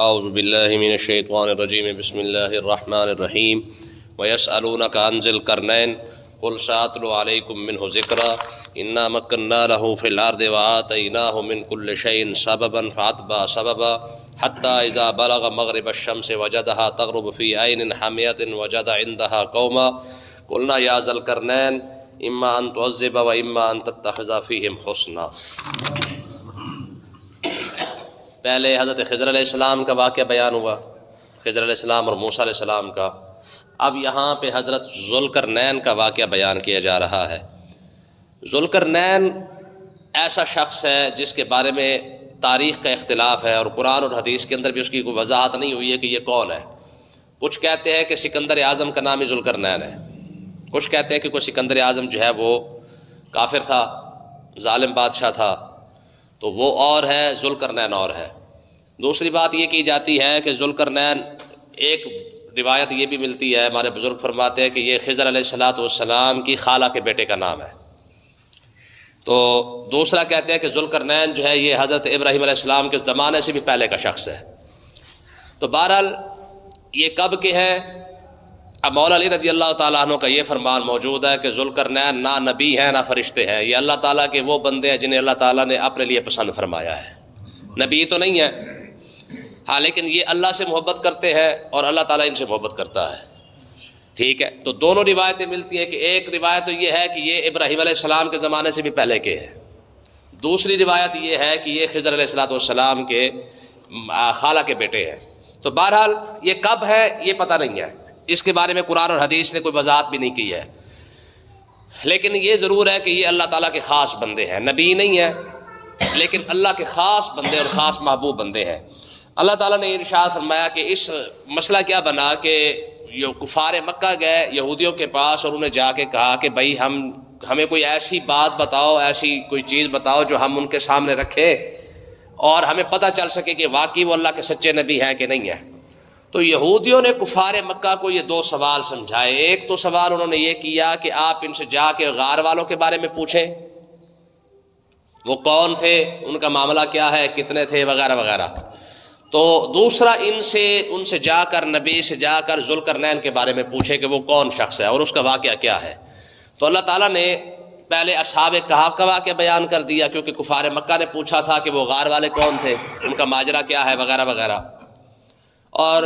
اعوذ باللہ من الشیطان الرجیم بسم اللہ الرحمن الرحیم ویسألونک عن ذی القرنین قل سأتلو علیکم منہ ذکرا انا مکننا لہ فی الارض وآتیناہ من کل شیء سببا فاتبع سببا حتی اذا بلغ مغرب الشمس وجدها تغرب فی عین حامیۃ وجد عندها قوما قلنا یا ذا القرنین اما ان تعذب و اما ان تتخذ فیہم حسنا۔ پہلے حضرت خضر علیہ السلام کا واقعہ بیان ہوا، خضر علیہ السلام اور موسیٰ علیہ السلام کا۔ اب یہاں پہ حضرت ذوالقرنین کا واقعہ بیان کیا جا رہا ہے۔ ذوالقرنین ایسا شخص ہے جس کے بارے میں تاریخ کا اختلاف ہے، اور قرآن اور حدیث کے اندر بھی اس کی کوئی وضاحت نہیں ہوئی ہے کہ یہ کون ہے۔ کچھ کہتے ہیں کہ سکندر اعظم کا نام ہی ذوالقرنین ہے، کچھ کہتے ہیں کہ کوئی سکندر اعظم جو ہے وہ کافر تھا، ظالم بادشاہ تھا، تو وہ اور ہے، ذوالقرنین اور ہے۔ دوسری بات یہ کی جاتی ہے کہ ذوالقرنین، ایک روایت یہ بھی ملتی ہے، ہمارے بزرگ فرماتے ہیں کہ یہ خضر علیہ السلام کی خالہ کے بیٹے کا نام ہے۔ تو دوسرا کہتے ہیں کہ ذوالقرنین جو ہے یہ حضرت ابراہیم علیہ السلام کے زمانے سے بھی پہلے کا شخص ہے۔ تو بہرحال یہ کب کے ہیں؟ اب مولا علی رضی اللہ تعالیٰ عنہ کا یہ فرمان موجود ہے کہ ذوالقرنین نہ نبی ہیں نہ فرشتے ہیں، یہ اللہ تعالیٰ کے وہ بندے ہیں جنہیں اللہ تعالیٰ نے اپنے لیے پسند فرمایا ہے۔ نبی تو نہیں ہے، ہاں، لیکن یہ اللہ سے محبت کرتے ہیں اور اللہ تعالیٰ ان سے محبت کرتا ہے۔ ٹھیک ہے، تو دونوں روایتیں ملتی ہیں کہ ایک روایت تو یہ ہے کہ یہ ابراہیم علیہ السلام کے زمانے سے بھی پہلے کے ہیں، دوسری روایت یہ ہے کہ یہ خضر علیہ السلام کے خالہ کے بیٹے ہیں۔ تو بہرحال یہ کب ہے یہ پتہ نہیں ہے، اس کے بارے میں قرآن اور حدیث نے کوئی وضاحت بھی نہیں کی ہے، لیکن یہ ضرور ہے کہ یہ اللہ تعالیٰ کے خاص بندے ہیں، نبی نہیں ہے لیکن اللہ کے خاص بندے اور خاص محبوب بندے ہیں۔ اللہ تعالیٰ نے ارشاد فرمایا کہ اس مسئلہ کیا بنا کہ یہ کفار مکہ گئے یہودیوں کے پاس اور انہیں جا کے کہا کہ بھائی ہمیں کوئی ایسی بات بتاؤ، ایسی کوئی چیز بتاؤ جو ہم ان کے سامنے رکھیں اور ہمیں پتہ چل سکے کہ واقعی وہ اللہ کے سچے نبی ہیں کہ نہیں ہیں۔ تو یہودیوں نے کفار مکہ کو یہ دو سوال سمجھائے۔ ایک تو سوال انہوں نے یہ کیا کہ آپ ان سے جا کے غار والوں کے بارے میں پوچھیں، وہ کون تھے، ان کا معاملہ کیا ہے، کتنے تھے، وغیرہ وغیرہ۔ تو دوسرا ان سے جا کر نبی سے جا کر ذوالقرنین کے بارے میں پوچھے کہ وہ کون شخص ہے اور اس کا واقعہ کیا ہے۔ تو اللہ تعالیٰ نے پہلے اصحاب کہف کا واقعہ بیان کر دیا، کیونکہ کفار مکہ نے پوچھا تھا کہ وہ غار والے کون تھے، ان کا ماجرا کیا ہے، وغیرہ وغیرہ۔ اور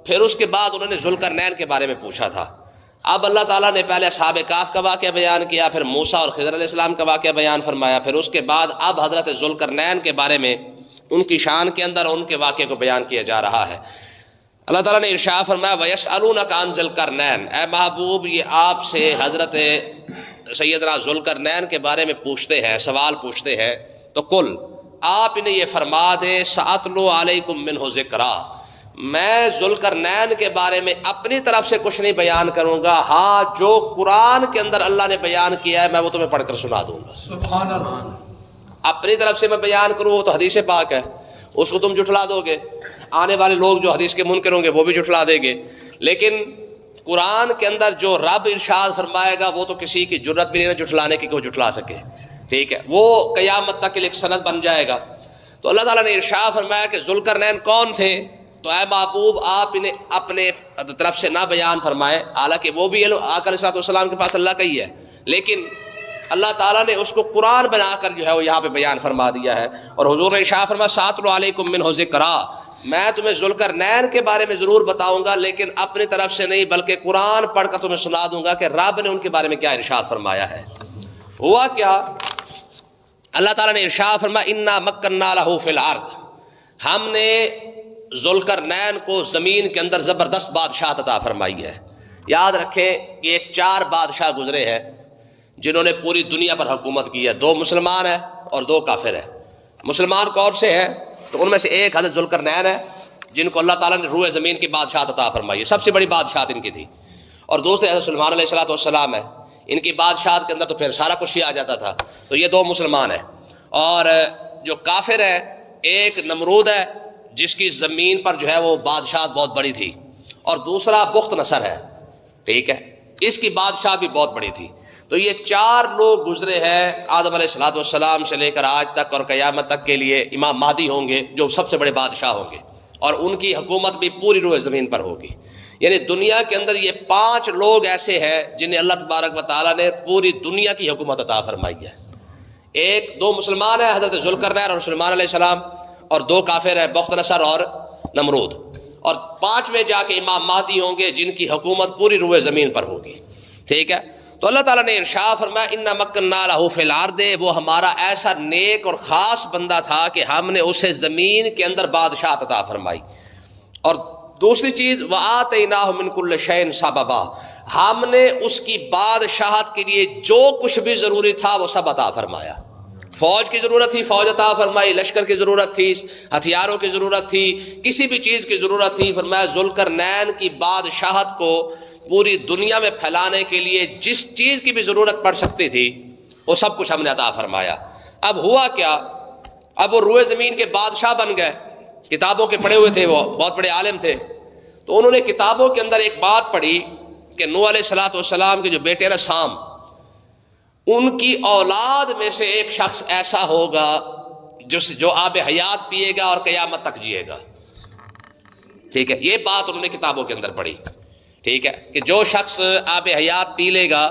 پھر اس کے بعد انہوں نے ذوالقرنین کے بارے میں پوچھا تھا۔ اب اللہ تعالیٰ نے پہلے اصحاب کہف کا واقعہ بیان کیا، پھر موسیٰ اور خضر علیہ السلام کا واقعہ بیان فرمایا، پھر اس کے بعد اب حضرت ذوالقرنین کے بارے میں ان کی شان کے اندر ان کے واقعے کو بیان کیا جا رہا ہے۔ اللہ تعالیٰ نے ارشاد فرمایا وَيَسْأَلُونَكَ عَنْ ذِي الْقَرْنَيْنِ، اے محبوب یہ آپ سے حضرت سیدنا ذوالقرنین کے بارے میں پوچھتے ہیں، سوال پوچھتے ہیں، تو قل آپ انہیں یہ فرما دیں سَأَتْلُو عَلَيْكُم مِّنْهُ ذِكْرًا، میں ذوالقرنین کے بارے میں اپنی طرف سے کچھ نہیں بیان کروں گا، ہاں جو قرآن کے اندر اللہ نے بیان کیا ہے میں وہ تمہیں پڑھ کر سنا دوں گا۔ سبحان اللہ۔ اپنی طرف سے میں بیان کروں وہ تو حدیث پاک ہے، اس کو تم جھٹلا دو گے، آنے والے لوگ جو حدیث کے منکر ہوں گے وہ بھی جھٹلا دیں گے، لیکن قرآن کے اندر جو رب ارشاد فرمائے گا وہ تو کسی کی جرت بھی نہیں ہے جھٹلانے کی کہ وہ جھٹلا سکے۔ ٹھیک ہے، وہ قیامت تک کے لیے ایک سند بن جائے گا۔ تو اللہ تعالیٰ نے ارشاد فرمایا کہ ذوالقرنین کون تھے، تو اے محبوب آپ انہیں اپنے طرف سے نہ بیان فرمائے، حالانکہ وہ بھی آقا علیہ السلام کے پاس اللہ کا ہی ہے، لیکن اللہ تعالیٰ نے اس کو قرآن بنا کر جو ہے وہ یہاں پہ بیان فرما دیا ہے۔ اور حضور نے ارشاد فرمایا سَأَتْلُو عَلَيْكُم مِّنْهُ ذِكْرًا، میں تمہیں ذوالقرنین کے بارے میں ضرور بتاؤں گا لیکن اپنی طرف سے نہیں، بلکہ قرآن پڑھ کر تمہیں سنا دوں گا کہ رب نے ان کے بارے میں کیا ارشاد فرمایا ہے۔ ہوا کیا، اللہ تعالیٰ نے ارشاد فرمایا اِنَّا مَكَّنَّا لَهُ فِي الْأَرْضِ، ہم نے ذوالقرنین کو زمین کے اندر زبردست بادشاہت عطا فرمائی ہے۔ یاد رکھیں یہ 4 بادشاہ گزرے ہیں جنہوں نے پوری دنیا پر حکومت کی ہے، 2 مسلمان ہیں اور 2 کافر ہیں۔ مسلمان کون سے ہیں؟ تو ان میں سے ایک حضرت ذوالقرنین ہے جن کو اللہ تعالیٰ نے روئے زمین کی بادشاہت عطا فرمائی ہے، سب سے بڑی بادشاہت ان کی تھی۔ اور دوسرے حضرت سلیمان علیہ السلام ہے، ان کی بادشاہت کے اندر تو پھر سارا کچھ ہی آ جاتا تھا۔ تو یہ 2 مسلمان ہیں، اور جو کافر ہے ایک نمرود ہے جس کی زمین پر جو ہے وہ بادشاہت بہت بڑی تھی، اور دوسرا بخت نصر ہے، ٹھیک ہے، اس کی بادشاہ بھی بہت بڑی تھی۔ تو یہ 4 لوگ گزرے ہیں آدم علیہ السلام سے لے کر آج تک، اور قیامت تک کے لیے امام مہدی ہوں گے جو سب سے بڑے بادشاہ ہوں گے۔ اور ان کی حکومت بھی پوری روئے زمین پر ہوگی. یعنی دنیا کے اندر یہ 5 لوگ ایسے ہیں جنہیں اللہ تبارک و تعالیٰ نے پوری دنیا کی حکومت عطا فرمائی ہے. 2 مسلمان ہیں، حضرت ذوالقرنین اور سلیمان علیہ السلام، اور 2 کافر ہیں، بخت نصر اور نمرود، اور 5ویں جا کے امام مہدی ہوں گے جن کی حکومت پوری روئے زمین پر ہوگی. ٹھیک ہے. تو اللہ تعالیٰ نے ارشاد فرمایا اِنَّا مَكَّنَّا لَهُ فِي الْأَرْضِ، وہ ہمارا ایسا نیک اور خاص بندہ تھا کہ ہم نے اسے زمین کے اندر بادشاہت عطا فرمائی. اور دوسری چیز وَآتَيْنَاهُ مِن كُلِّ شَيْءٍ سَبَبًا، ہم نے اس کی بادشاہت کے لیے جو کچھ بھی ضروری تھا وہ سب عطا فرمایا. فوج کی ضرورت تھی، فوج عطا فرمائی. لشکر کی ضرورت تھی، ہتھیاروں کی ضرورت تھی، کسی بھی چیز کی ضرورت تھی، فرمایا ذوالقرنین کی بادشاہت کو پوری دنیا میں پھیلانے کے لیے جس چیز کی بھی ضرورت پڑ سکتی تھی وہ سب کچھ ہم نے عطا فرمایا. اب ہوا کیا، اب وہ روئے زمین کے بادشاہ بن گئے. کتابوں کے پڑھے ہوئے تھے، وہ بہت بڑے عالم تھے. تو انہوں نے کتابوں کے اندر ایک بات پڑھی کہ نوح علیہ السلام کے جو بیٹے نا سام، ان کی اولاد میں سے ایک شخص ایسا ہوگا جو آب حیات پیے گا اور قیامت تک جیے گا. ٹھیک ہے، یہ بات انہوں نے کتابوں کے اندر پڑھی. ٹھیک ہے، کہ جو شخص آب حیات پی لے گا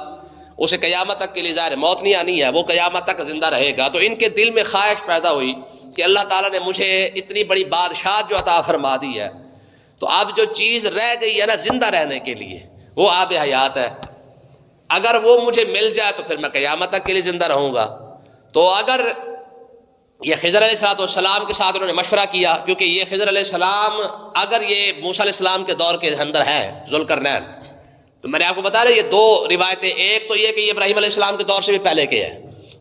اسے قیامت تک کے لیے ظاہر موت نہیں آنی ہے، وہ قیامت تک زندہ رہے گا. تو ان کے دل میں خواہش پیدا ہوئی کہ اللہ تعالیٰ نے مجھے اتنی بڑی بادشاہت جو عطا فرما دی ہے، تو اب جو چیز رہ گئی ہے نا زندہ رہنے کے لیے وہ آب حیات ہے. اگر وہ مجھے مل جائے تو پھر میں قیامت تک کے لیے زندہ رہوں گا. تو اگر یہ خضر علیہ السلام کے ساتھ انہوں نے مشورہ کیا، کیونکہ یہ خضر علیہ السلام اگر یہ موسیٰ علیہ السلام کے دور کے اندر ہے ذوالقرنین، تو میں نے آپ کو بتا رہا یہ 2 روایتیں، ایک تو یہ کہ یہ ابراہیم علیہ السلام کے دور سے بھی پہلے کے ہیں،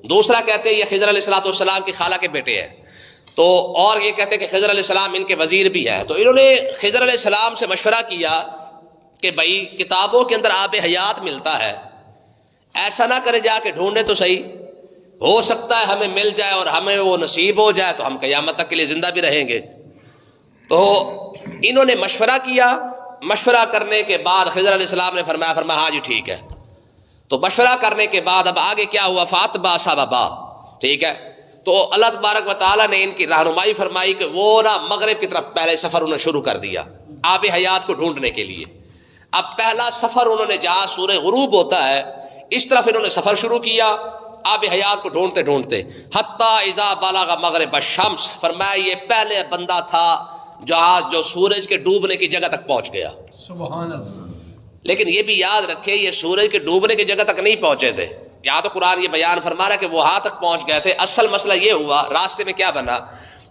دوسرا کہتے ہیں یہ خضر علیہ السلام کی خالہ کے بیٹے ہیں، تو اور یہ کہتے ہیں کہ خضر علیہ السلام ان کے وزیر بھی ہیں. تو انہوں نے خضر علیہ السلام سے مشورہ کیا کہ بھائی کتابوں کے اندر آب حیات ملتا ہے، ایسا نہ کرے جا کے ڈھونڈے تو صحیح، ہو سکتا ہے ہمیں مل جائے اور ہمیں وہ نصیب ہو جائے تو ہم قیامت تک کے لیے زندہ بھی رہیں گے. تو انہوں نے مشورہ کیا. مشورہ کرنے کے بعد خضر علیہ السلام نے فرمایا ہاں جی ٹھیک ہے. تو مشورہ کرنے کے بعد اب آگے کیا ہوا، فاتبع سببا. ٹھیک ہے، تو اللہ تبارک و تعالیٰ نے ان کی رہنمائی فرمائی کہ وہ نا مغرب کی طرف پہلے سفر انہوں نے شروع کر دیا آب حیات کو ڈھونڈنے کے لیے. اب پہلا سفر انہوں نے جہاں سورہ غروب ہوتا ہے اس طرف انہوں نے سفر شروع کیا آب حیات کو ڈھونڈتے ڈھونڈتے، حتیٰ اذا بلغ مغرب الشمس، فرمایا یہ پہلے بندہ تھا جو سورج کے ڈوبنے کی جگہ تک پہنچ گیا. سبحان اللہ. لیکن یہ بھی یاد رکھے یہ سورج کے ڈوبنے کی جگہ تک نہیں پہنچے تھے. یہاں تو قرآن یہ بیان فرما رہا ہے کہ وہ وہاں تک پہنچ گئے تھے. اصل مسئلہ یہ ہوا راستے میں کیا بنا،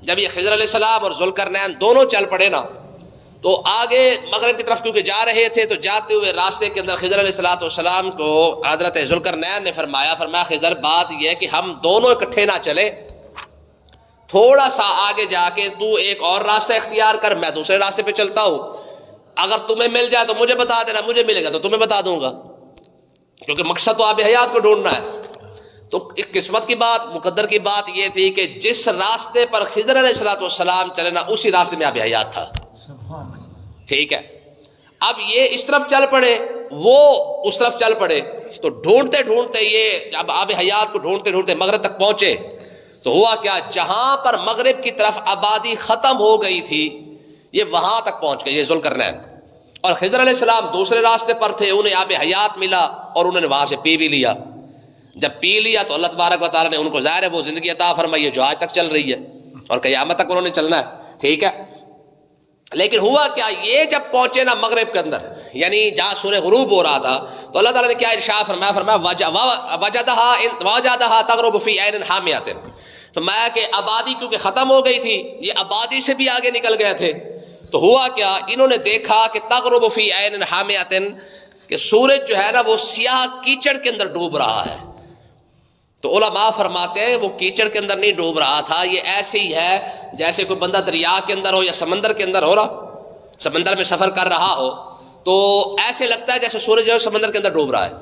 جب یہ خضر علیہ السلام اور ذوالقرنین دونوں چل پڑے نا، تو آگے مغرب کی طرف کیونکہ جا رہے تھے تو جاتے ہوئے راستے کے اندر خضر علیہ السلام کو حضرت ذوالقرنین نے فرمایا خضر بات یہ ہے کہ ہم دونوں اکٹھے نہ چلے، تھوڑا سا آگے جا کے تو ایک اور راستہ اختیار کر، میں دوسرے راستے پہ چلتا ہوں. اگر تمہیں مل جائے تو مجھے بتا دینا، مجھے ملے گا تو تمہیں بتا دوں گا، کیونکہ مقصد تو آب حیات کو ڈھونڈنا ہے. تو ایک قسمت کی بات، مقدر کی بات یہ تھی کہ جس راستے پر خضر علیہ السلام چلے نا اسی راستے میں آب حیات تھا. ٹھیک ہے، اب یہ اس طرف چل پڑے، وہ اس طرف چل پڑے. تو ڈھونڈتے ڈھونڈتے یہ جب آب حیات کو ڈھونڈتے ڈھونڈتے مغرب تک پہنچے تو ہوا کیا، جہاں پر مغرب کی طرف آبادی ختم ہو گئی تھی یہ وہاں تک پہنچ گئے یہ ذوالقرنین. اور خضر علیہ السلام دوسرے راستے پر تھے، انہیں آب حیات ملا اور انہوں نے وہاں سے پی بھی لیا. جب پی لیا تو اللہ تبارک و تعالیٰ نے ان کو ظاہر ہے وہ زندگی عطا فرمائی ہے جو آج تک چل رہی ہے اور قیامت تک انہوں نے چلنا ہے. ٹھیک ہے، لیکن ہوا کیا، یہ جب پہنچے نا مغرب کے اندر یعنی جہاں سورہ غروب ہو رہا تھا تو اللہ تعالیٰ نے کیا ارشاد فرمایا وجدہا تغرب فی عین حامیۃ. فرمایا کہ آبادی کیونکہ ختم ہو گئی تھی، یہ آبادی سے بھی آگے نکل گئے تھے. تو ہوا کیا، انہوں نے دیکھا کہ تغرب فی عین حامیۃ، کہ سورج جو ہے نا وہ سیاہ کیچڑ کے اندر ڈوب رہا ہے. تو علماء فرماتے ہیں وہ کیچڑ کے اندر نہیں ڈوب رہا تھا، یہ ایسے ہی ہے جیسے کوئی بندہ دریا کے اندر ہو یا سمندر کے اندر ہو رہا، سمندر میں سفر کر رہا ہو تو ایسے لگتا ہے جیسے سورج جو ہے سمندر کے اندر ڈوب رہا ہے،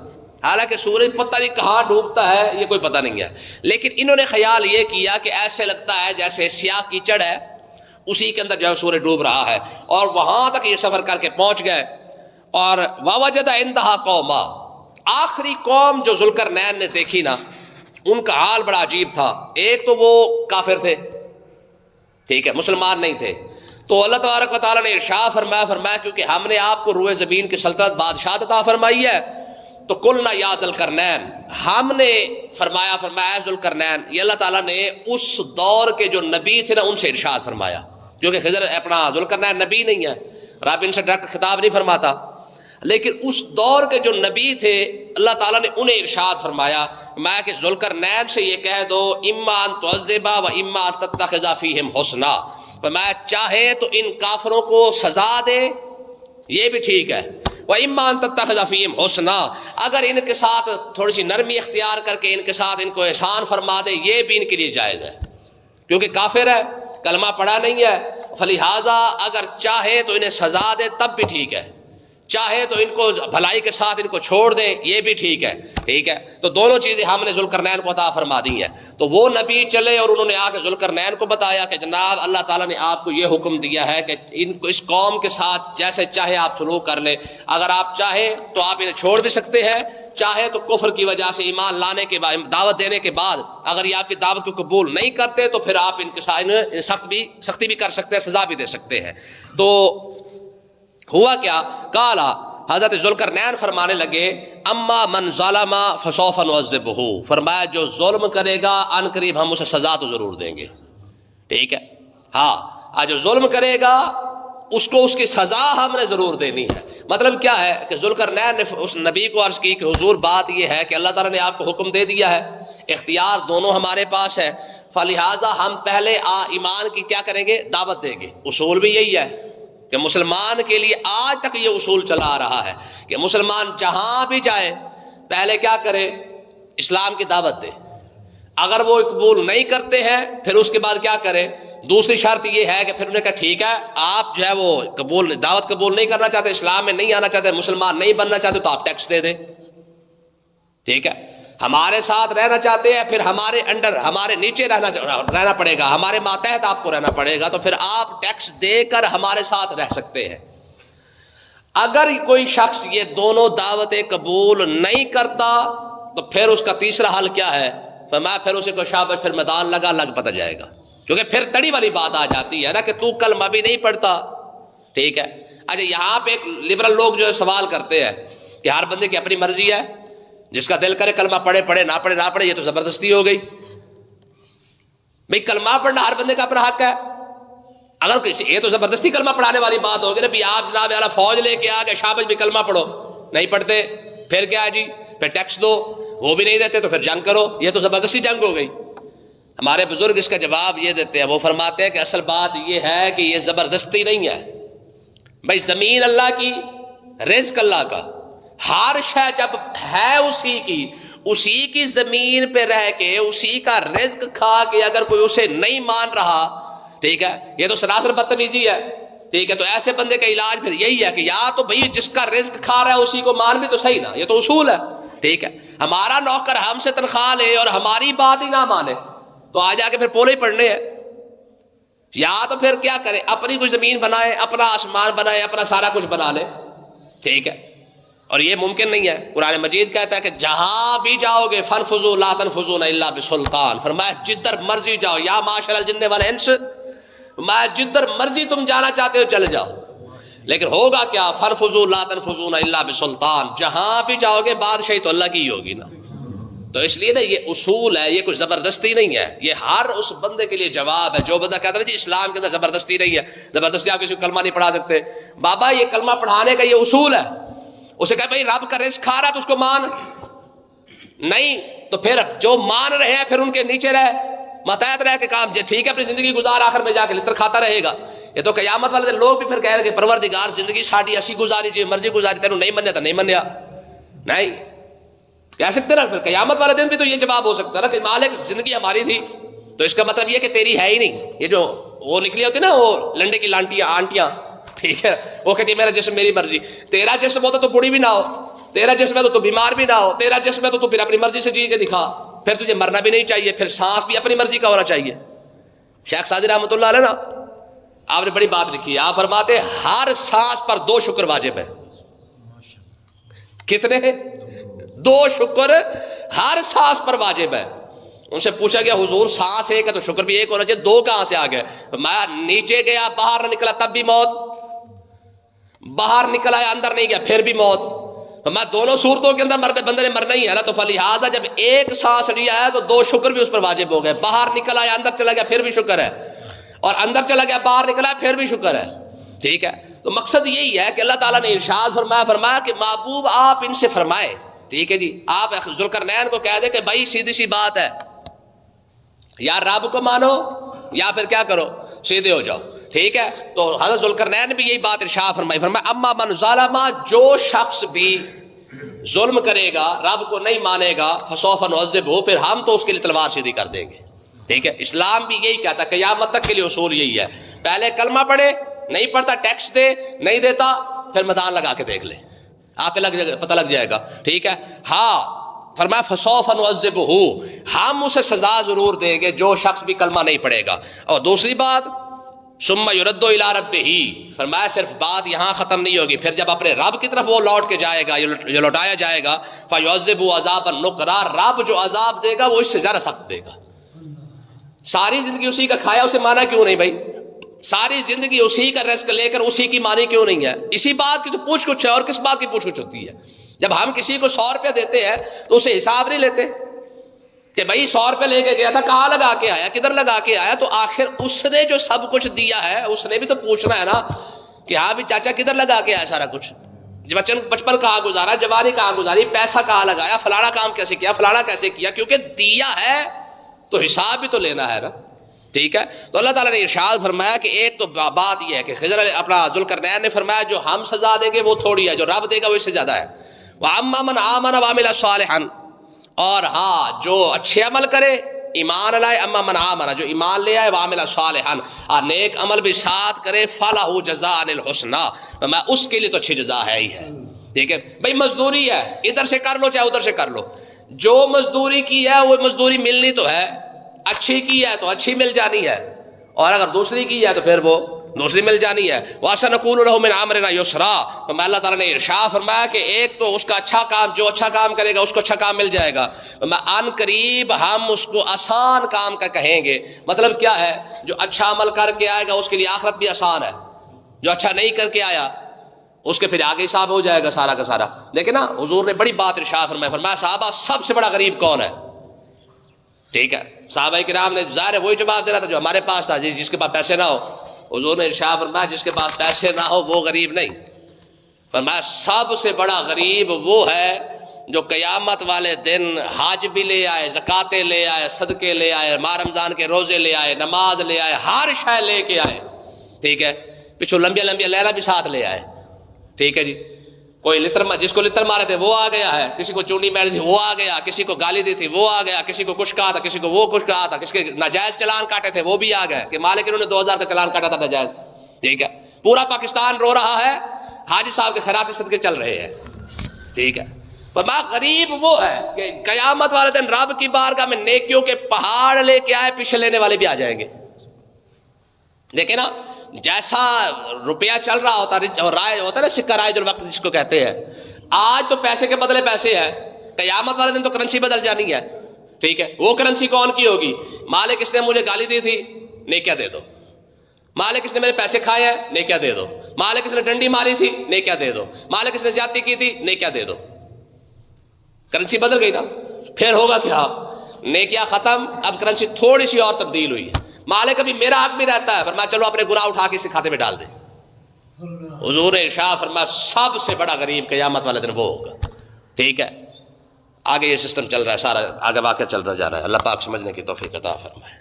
حالانکہ سورج پتہ نہیں کہاں ڈوبتا ہے یہ کوئی پتہ نہیں ہے. لیکن انہوں نے خیال یہ کیا کہ ایسے لگتا ہے جیسے سیاہ کیچڑ ہے اسی کے اندر جو ہے سورج ڈوب رہا ہے، اور وہاں تک یہ سفر کر کے پہنچ گئے. اور ووجد عندہا قوما، آخری قوم جو ذوالقرنین نے دیکھی نا ان کا حال بڑا عجیب تھا. ایک تو وہ کافر تھے، ٹھیک ہے، مسلمان نہیں تھے. تو اللہ تبارک و تعالیٰ نے ارشاد فرمایا کیونکہ ہم نے آپ کو روئے زمین کی سلطنت بادشاہت عطا فرمائی ہے، تو قلنا یا ذوالقرنین، ہم نے فرمایا ذوالقرنین، یہ اللہ تعالیٰ نے اس دور کے جو نبی تھے نا ان سے ارشاد فرمایا، کیونکہ خضر اپنا ذوالقرنین نبی نہیں ہے، رب ان سے ڈائریکٹ خطاب نہیں فرماتا، لیکن اس دور کے جو نبی تھے اللہ تعالیٰ نے انہیں ارشاد فرمایا میں کہ ذوالقرنین سے یہ کہہ دو اما ان تعذبا و اما ان تتخذ فیہم حسنا، میں چاہے تو ان کافروں کو سزا دے، یہ بھی ٹھیک ہے، وَإِمَّا أَن تَتَّخِذَ فِيهِمْ حُسْنًا، اگر ان کے ساتھ تھوڑی سی نرمی اختیار کر کے ان کے ساتھ ان کو احسان فرما دے، یہ بھی ان کے لیے جائز ہے، کیونکہ کافر ہے، کلمہ پڑھا نہیں ہے، فلہذا اگر چاہے تو انہیں سزا دے تب بھی ٹھیک ہے، چاہے تو ان کو بھلائی کے ساتھ ان کو چھوڑ دے، یہ بھی ٹھیک ہے، ٹھیک ہے۔ تو دونوں چیزیں ہم نے ذوالقرنین کو عطا فرما دی ہیں۔ تو وہ نبی چلے اور انہوں نے آ کے ذوالقرنین کو بتایا کہ جناب اللہ تعالیٰ نے آپ کو یہ حکم دیا ہے کہ ان کو اس قوم کے ساتھ جیسے چاہے آپ سلوک کر لیں، اگر آپ چاہیں تو آپ انہیں چھوڑ بھی سکتے ہیں، چاہے تو کفر کی وجہ سے ایمان لانے کے بعد دعوت دینے کے بعد اگر یہ آپ کی دعوت کو قبول نہیں کرتے تو پھر آپ ان کے ساتھ سختی بھی کر سکتے ہیں، سزا بھی دے سکتے ہیں۔ تو ہوا کیا، قالا حضرت ذوالقرنین فرمانے لگے اما من ظلم فسوف نعذبہ، فرمایا جو ظلم کرے گا ان قریب ہم اسے سزا تو ضرور دیں گے، ٹھیک ہے، ہاں جو ظلم کرے گا اس کو اس کی سزا ہم نے ضرور دینی ہے۔ مطلب کیا ہے کہ ذوالقرنین نے اس نبی کو عرض کی کہ حضور بات یہ ہے کہ اللہ تعالیٰ نے آپ کو حکم دے دیا ہے، اختیار دونوں ہمارے پاس ہے، فلہٰذا ہم پہلے ایمان کی کیا کریں گے، دعوت دیں گے۔ اصول بھی یہی ہے کہ مسلمان کے لیے آج تک یہ اصول چلا آ رہا ہے کہ مسلمان جہاں بھی جائے پہلے کیا کرے، اسلام کی دعوت دے، اگر وہ قبول نہیں کرتے ہیں پھر اس کے بعد کیا کرے، دوسری شرط یہ ہے کہ پھر انہوں نے کہا ٹھیک ہے آپ جو ہے وہ دعوت قبول نہیں کرنا چاہتے، اسلام میں نہیں آنا چاہتے، مسلمان نہیں بننا چاہتے تو آپ ٹیکس دے دیں، ٹھیک ہے، ہمارے ساتھ رہنا چاہتے ہیں پھر ہمارے انڈر ہمارے نیچے رہنا پڑے گا، ہمارے ماتحت آپ کو رہنا پڑے گا، تو پھر آپ ٹیکس دے کر ہمارے ساتھ رہ سکتے ہیں۔ اگر کوئی شخص یہ دونوں دعوتیں قبول نہیں کرتا تو پھر اس کا تیسرا حل کیا ہے، پھر اسے کو شابش پھر میدان لگ پتہ جائے گا، کیونکہ پھر تڑی والی بات آ جاتی ہے نا کہ تو کلمہ بھی نہیں پڑھتا، ٹھیک ہے۔ اچھا یہاں پہ ایک لبرل لوگ جو سوال کرتے ہیں کہ ہر بندے کی اپنی مرضی ہے، جس کا دل کرے کلمہ پڑھے نہ پڑھے یہ تو زبردستی ہو گئی۔ بھئی کلمہ پڑھنا ہر بندے کا اپنا حق ہے، اگر کسی یہ تو زبردستی کلمہ پڑھانے والی بات ہوگی نا، بھی آپ جناب اعلیٰ فوج لے کے آ کے شابش بھی کلمہ پڑھو، نہیں پڑھتے پھر کیا جی، پھر ٹیکس دو، وہ بھی نہیں دیتے تو پھر جنگ کرو، یہ تو زبردستی جنگ ہو گئی۔ ہمارے بزرگ اس کا جواب یہ دیتے ہیں، وہ فرماتے ہیں کہ اصل بات یہ ہے کہ یہ زبردستی نہیں ہے، بھائی زمین اللہ کی، رزق اللہ کا، ہر شے جب ہے اسی کی زمین پہ رہ کے اسی کا رزق کھا کے اگر کوئی اسے نہیں مان رہا، ٹھیک ہے، یہ تو سراسر بدتمیزی ہے، ٹھیک ہے۔ تو ایسے بندے کا علاج پھر یہی ہے کہ یا تو بھئی جس کا رزق کھا رہا ہے اسی کو مان بھی تو صحیح نا، یہ تو اصول ہے، ٹھیک ہے۔ ہمارا نوکر ہم سے تنخواہ لے اور ہماری بات ہی نہ مانے تو آ جا کے پھر پولے ہی پڑھنے ہیں، یا تو پھر کیا کرے، اپنی کوئی زمین بنائے، اپنا آسمان بنائے، اپنا سارا کچھ بنا لے، ٹھیک ہے۔ اور یہ ممکن نہیں ہے، قرآن مجید کہتا ہے کہ جہاں بھی جاؤ گے فانفذوا لا تنفذون الا بسلطان، فرمایا جدھر مرضی جاؤ، یا معاشر الجن والانس، میں جدھر مرضی تم جانا چاہتے ہو چلے جاؤ، لیکن ہوگا کیا، فانفذوا لا تنفذون الا بسلطان، جہاں بھی جاؤ گے بادشاہی تو اللہ کی ہی ہوگی نا۔ تو اس لیے نا یہ اصول ہے، یہ کوئی زبردستی نہیں ہے، یہ ہر اس بندے کے لیے جواب ہے جو بندہ کہتا ہے جی اسلام کے اندر زبردستی نہیں ہے، زبردستی آپ کسی کو کلمہ نہیں پڑھا سکتے، بابا یہ کلمہ پڑھانے کا یہ اصول ہے، اسے کہا بھائی رب کا رزق کھا رہا ہے تو اس کو مان، نہیں تو پھر جو مان رہے ہیں پھر ان کے نیچے رہ، ماتحت رہ کے کام ٹھیک ہے، اپنی زندگی گزار، آخر میں جا کے لطر کھاتا رہے گا۔ یہ تو قیامت والے دن لوگ بھی پھر کہہ رہے کہ پروردگار زندگی ساڑھی ایسی گزاری جی مرضی گزاری، تینوں نہیں منیا تو نہیں منیا، نہیں کہہ سکتے نا، پھر قیامت والے دن بھی تو یہ جواب ہو سکتا ہے نا کہ مالک زندگی ہماری تھی، تو اس کا مطلب یہ کہ تیری ہے ہی نہیں، یہ جو وہ نکلی ہوتی نا وہ لنڈے کی آنٹیاں، ٹھیک ہے، وہ کہتی ہے میرا جسم میری مرضی، تیرا جسم ہوتا تو بوڑھی بھی نہ ہو، تیرا جسم ہے تو بیمار بھی نہ ہو، تیرا جسم ہے تو پھر اپنی مرضی سے جی کے دکھا، پھر تجھے مرنا بھی نہیں چاہیے، پھر سانس بھی اپنی مرضی کا ہونا چاہیے۔ شیخ سعدی رحمۃ اللہ علیہ نا آپ نے بڑی بات لکھی ہے، آپ فرماتے ہر سانس پر 2 شکر واجب ہے، کتنے ہیں؟ 2 شکر ہر سانس پر واجب ہے۔ ان سے پوچھا گیا حضور سانس ایک ہے تو شکر بھی ایک ہونا چاہیے، دو کہاں سے آ گئے؟ میں نیچے گیا باہر نہ نکلا تب بھی موت، باہر نکل آیا اندر نہیں گیا پھر بھی موت، میں دونوں صورتوں کے اندر بندے نے مرنا ہی ہے نا، تو فلہذا جب ایک سانس لیا ہے تو دو شکر بھی اس پر واجب ہو گئے، باہر نکل آیا اندر چلا گیا پھر بھی شکر ہے، اور اندر چلا گیا باہر نکلا پھر بھی شکر ہے، ٹھیک ہے؟ تو مقصد یہی ہے کہ اللہ تعالیٰ نے ارشاد فرمایا کہ محبوب آپ ان سے فرمائے، ٹھیک ہے جی، آپ ذوالقرنین کو کہہ دے کہ بھائی سیدھی سی بات ہے، یا رب کو مانو یا پھر کیا کرو سیدھے ہو جاؤ، ٹھیک ہے؟ تو حضرت ذوالقرنین نے بھی یہی بات ارشاد فرمایا اما من ظالم، جو شخص بھی ظلم کرے گا رب کو نہیں مانے گا فسوف نعذبہ، پھر ہم تو اس کے لیے تلوار سیدھی کر دیں گے، ٹھیک ہے؟ اسلام بھی یہی کہتا ہے، قیامت تک کے لیے اصول یہی ہے، پہلے کلمہ پڑھے، نہیں پڑھتا ٹیکس دے، نہیں دیتا پھر میدان لگا کے دیکھ لے، آپ پتہ لگ جائے گا، ٹھیک ہے؟ ہاں فرمایا فسوف نعذبہ، ہم اسے سزا ضرور دیں گے جو شخص بھی کلمہ نہیں پڑھے گا۔ اور دوسری بات ثم یرد الی ربہ، فرمایا صرف بات یہاں ختم نہیں ہوگی، پھر جب اپنے رب کی طرف وہ لوٹ کے جائے گا، یہ لوٹایا جائے گا، فیعذبہ عذابا نکرا، رب جو عذاب دے گا وہ اس سے زیادہ سخت دے گا۔ ساری زندگی اسی کا کھایا، اسے مانا کیوں نہیں بھائی؟ ساری زندگی اسی کا رزق لے کر اسی کی مانی کیوں نہیں ہے؟ اسی بات کی تو پوچھ کچھ ہے، اور کس بات کی پوچھ کچھ ہوتی ہے؟ جب ہم کسی کو 100 روپیہ دیتے ہیں تو اسے حساب نہیں لیتے کہ بھائی 100 روپے لے کے گیا تھا کہاں لگا کے آیا، کدھر لگا کے آیا، تو آخر اس نے جو سب کچھ دیا ہے اس نے بھی تو پوچھنا ہے نا کہ ہاں بھی چاچا کدھر لگا کے آیا سارا کچھ، بچپن کہاں گزارا، جوانی کہاں گزاری، پیسہ کہاں لگایا، فلانا کام کیسے کیا، فلانا کیسے کیا، کیونکہ دیا ہے تو حساب بھی تو لینا ہے نا، ٹھیک ہے؟ تو اللہ تعالیٰ نے ارشاد فرمایا کہ ایک تو بات یہ ہے کہ خضر اپنا ذوالقرنین نے فرمایا جو ہم سزا دیں گے وہ تھوڑی ہے، جو رب دے گا وہ اس سے زیادہ ہے۔ وَأَمَّا مَنْ آمَنَ وَعَمِلَ صَالِحًا، اور ہاں جو اچھے عمل کرے ایمان لائے، اما من آمن، جو ایمان لے آئے، وعمل صالحا، اور نیک عمل بھی ساتھ کرے، فَلَهُ جَزَاءً الْحُسْنَىٰ، میں اس کے لیے تو اچھی جزا ہے ہی ہے، ٹھیک ہے بھائی؟ مزدوری ہے، ادھر سے کر لو چاہے ادھر سے کر لو، جو مزدوری کی ہے وہ مزدوری ملنی تو ہے، اچھی کی ہے تو اچھی مل جانی ہے، اور اگر دوسری کی ہے تو پھر وہ دوسری مل جانی ہے۔ وَسَنَقُولُ لَهُ مِنْ أَمْرِنَا يُسْرًا، تو اللہ تعالیٰ نے ارشاد فرمایا کہ ایک تو اس کا اچھا کام، جو اچھا کام کرے گا اس کو اچھا کام مل جائے گا، ان قریب ہم اس کو آسان کام کا کہیں گے۔ مطلب کیا ہے؟ جو اچھا عمل کر کے آئے گا اس کے لیے آخرت بھی آسان ہے، جو اچھا نہیں کر کے آیا اس کے پھر آگے حساب ہو جائے گا سارا کا سارا۔ دیکھیں نا حضور نے بڑی بات ارشاد فرمایا صحابہ سب سے بڑا غریب کون ہے؟ ٹھیک ہے، صحابہ کرام نے ظاہر ہے وہی جواب دے رہا تھا جو ہمارے پاس تھا، جس کے پاس پیسے نہ ہو، حضور نے ارشاد فرمایا جس کے پاس پیسے نہ ہو وہ غریب نہیں، فرمایا سب سے بڑا غریب وہ ہے جو قیامت والے دن حج بھی لے آئے، زکاتیں لے آئے، صدقے لے آئے، ماہ رمضان کے روزے لے آئے، نماز لے آئے، ہر شے لے کے آئے، ٹھیک ہے؟ پچھو لمبیا لمبیا لہرا بھی ساتھ لے آئے، ٹھیک ہے جی؟ کوئی جس کو لتر مارے تھے وہ آ گیا ہے، کسی کو چونڈی ماری تھی وہ آ گیا، کسی کو گالی دی تھی وہ آ گیا، کسی کو کچھ کہا تھا، کسی کو وہ کچھ کہا تھا، کسی کے ناجائز چلان کاٹے تھے وہ بھی آ گئے کہ مالک انہوں نے 2000 کا چلان کاٹا تھا ناجائز، ٹھیک ہے؟ پورا پاکستان رو رہا ہے، حاجی صاحب کے خیراتی صدقے چل رہے ہیں، ٹھیک ہے؟ فرمایا غریب وہ ہے کہ قیامت والے دن رب کی بارگاہ میں نیکیوں کے پہاڑ لے کے آئے، پیچھے لینے والے بھی آ جائیں گے۔ دیکھیں نا جیسا روپیہ چل رہا ہوتا اور رائے ہوتا ہے نا، سکہ رائج الوقت جس کو کہتے ہیں، آج تو پیسے کے بدلے پیسے ہیں، قیامت والے دن تو کرنسی بدل جانی ہے، ٹھیک ہے؟ وہ کرنسی کون کی ہوگی؟ مالک اس نے مجھے گالی دی تھی، نیکیاں دے دو، مالک اس نے میرے پیسے کھائے ہیں، نیکیاں دے دو، مالک اس نے ڈنڈی ماری تھی، نیکیاں دے دو، مالک اس نے زیادتی کی تھی، نیکیاں دے دو۔ کرنسی بدل گئی نا، پھر ہوگا کیا؟ نیکیاں ختم، اب کرنسی تھوڑی سی اور تبدیل ہوئی ہے، مالک ابھی میرا حق بھی رہتا ہے، فرمایا چلو اپنے گناہ اٹھا کے اس کھاتے میں ڈال دیں۔ حضور نے ارشاد فرمایا سب سے بڑا غریب قیامت والے دن وہ ہوگا، ٹھیک ہے؟ آگے یہ سسٹم چل رہا ہے، سارا آگے واقعہ چلتا جا رہا ہے، اللہ پاک سمجھنے کی توفیق عطا فرمائے۔